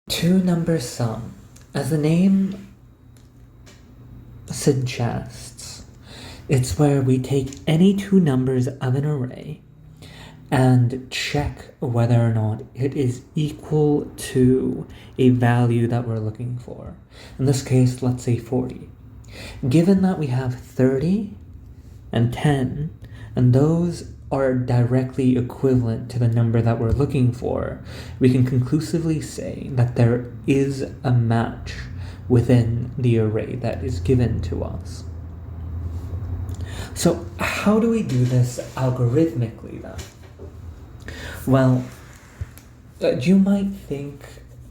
Two-number sum. As the name suggests, it's where we take any two numbers of an array and check whether or not it is equal to a value that we're looking for. In this case, let's say 40. Given that we have 30 and 10, and those are directly equivalent to the number that we're looking for, we can conclusively say that there is a match within the array that is given to us. So how do we do this algorithmically then? Well, you might think,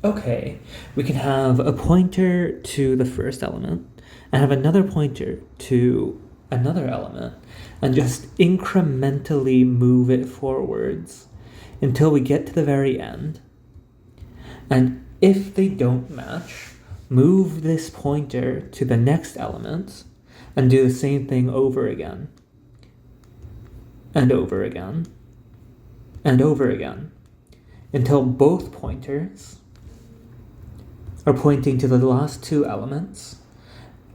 okay, we can have a pointer to the first element and have another pointer to another element and just incrementally move it forwards until we get to the very end. And if they don't match, move this pointer to the next element and do the same thing over again and over again and over again until both pointers are pointing to the last two elements.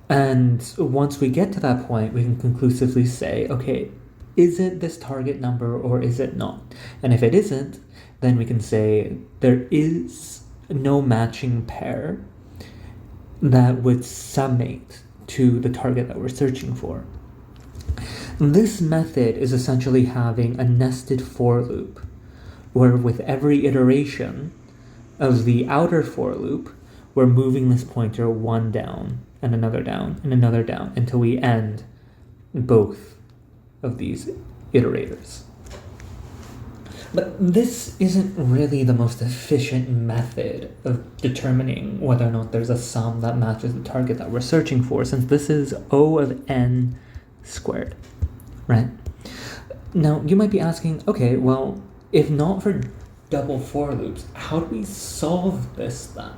And once we get to that point, we can conclusively say, okay, is it this target number or is it not? And if it isn't, then we can say there is no matching pair that would summate to the target that we're searching for. This method is essentially having a nested for loop, where with every iteration of the outer for loop, we're moving this pointer one down and another down and another down until we end both of these iterators. But this isn't really the most efficient method of determining whether or not there's a sum that matches the target that we're searching for, since this is O of n squared, right? Now, you might be asking, okay, well, if not for double for loops, how do we solve this then?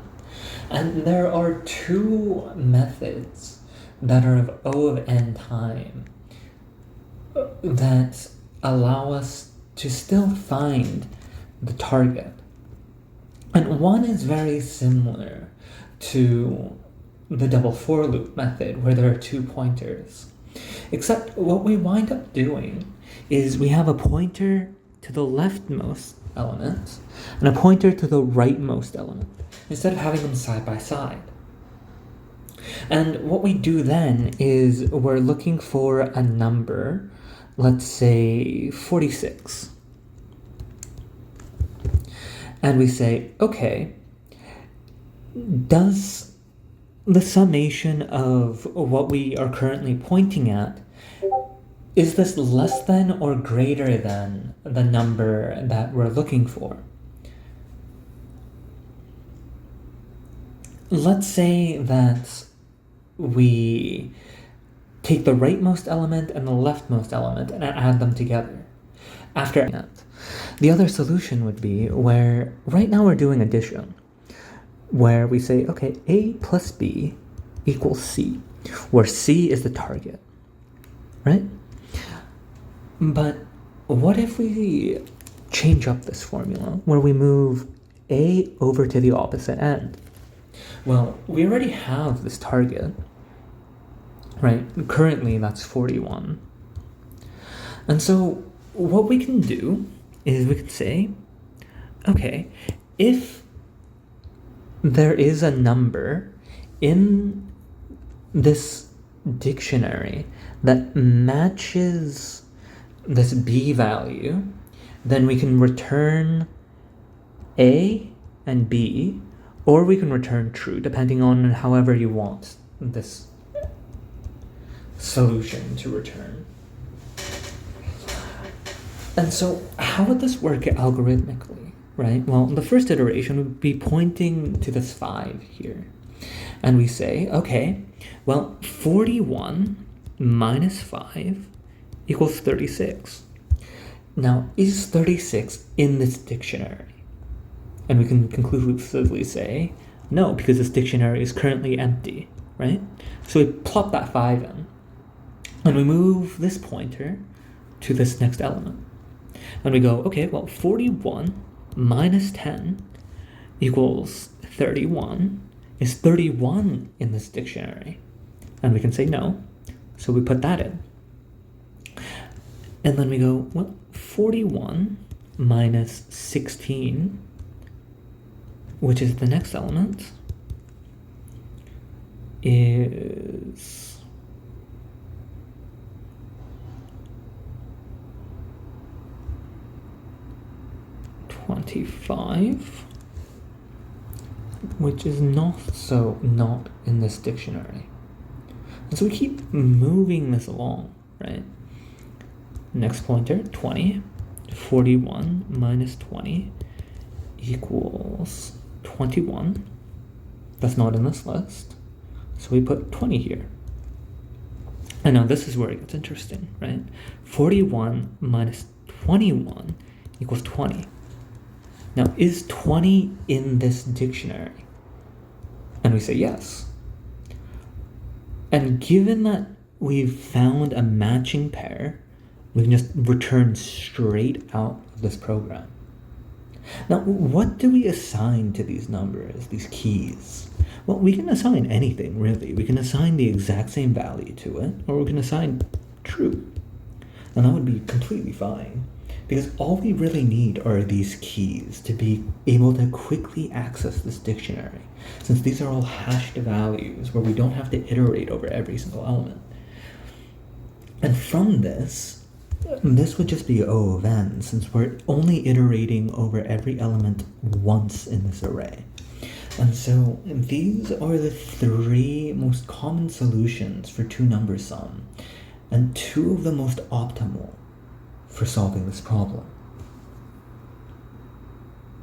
And there are two methods that are of O of n time that allow us to still find the target. And one is very similar to the double for loop method where there are two pointers. Except what we wind up doing is we have a pointer to the leftmost element and a pointer to the rightmost element, instead of having them side by side. And what we do then is we're looking for a number, let's say 46. And we say, okay, does the summation of what we are currently pointing at, is this less than or greater than the number that we're looking for? Let's say that we take the rightmost element and the leftmost element and add them together. After that, the other solution would be where right now we're doing addition, where we say, okay, A plus B equals C, where C is the target, right? But what if we change up this formula where we move A over to the opposite end? Well, we already have this target, right? Currently, that's 41. And so what we can do is we could say, okay, if there is a number in this dictionary that matches this B value, then we can return A and B, or we can return true, depending on however you want this solution to return. And so how would this work algorithmically, right? Well, the first iteration would be pointing to this 5 here. And we say, okay, well, 41 minus 5 equals 36. Now, is 36 in this dictionary? And we can conclusively say, no, because this dictionary is currently empty, right? So we plop that 5 in, and we move this pointer to this next element. And we go, okay, well, 41 minus 10 equals 31. Is 31 in this dictionary? And we can say no. So we put that in. And then we go, well, 41 minus 16, which is the next element, is 25, which is not in this dictionary. And so we keep moving this along, right? Next pointer, 20. 41 minus 20 equals 21. That's not in this list. So we put 20 here. And now this is where it gets interesting, right? 41 minus 21 equals 20. Now, is 20 in this dictionary? And we say yes. And given that we've found a matching pair, we can just return straight out of this program. Now, what do we assign to these numbers, these keys? Well, we can assign anything, really. We can assign the exact same value to it, or we can assign true. And that would be completely fine, because all we really need are these keys to be able to quickly access this dictionary, since these are all hashed values where we don't have to iterate over every single element. And from this would just be O of n, since we're only iterating over every element once in this array. And so these are the three most common solutions for two-number sum, and two of the most optimal for solving this problem.